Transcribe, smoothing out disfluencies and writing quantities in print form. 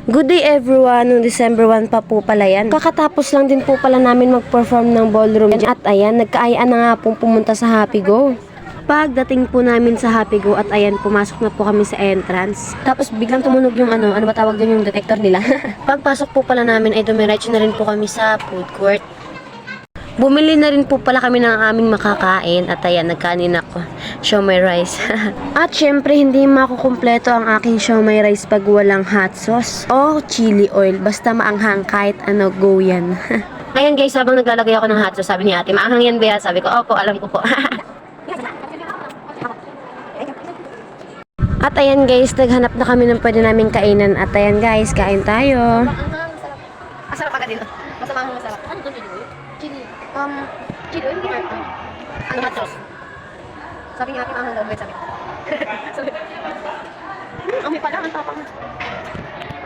Good day everyone, noong December 1 pa po pala yan. Kakatapos lang din po pala namin mag-perform ng ballroom at ayan, nagkaayaan na nga pong pumunta sa Happy Go. Pagdating po namin sa Happy Go at ayan, pumasok na po kami sa entrance. Tapos biglang tumunog yung ano ba tawag dyan, yung detector nila. Pagpasok po pala namin ay dumiretso na rin po kami sa food court. Bumili na rin po pala kami ng aming makakain at ayan, nagkanin ako. Siomai rice. At syempre, hindi makukumpleto ang aking siomai rice pag walang hot sauce o chili oil. Basta maanghang kahit ano, go yan. Ayan guys, habang naglalagay ako ng hot sauce, sabi ni ate, maanghang yan ba? Sabi ko, opo, alam ko po. At ayan guys, naghanap na kami ng pwede naming kainan. At ayan guys, kain tayo. Masarap agad dito. Masama mo masarap. Ano to chili oil? Chili. Chili oil? Hindi ano hot sauce? Sabi niya akin ang daw, sabi. Sabi. Amoy pala, ang tapang.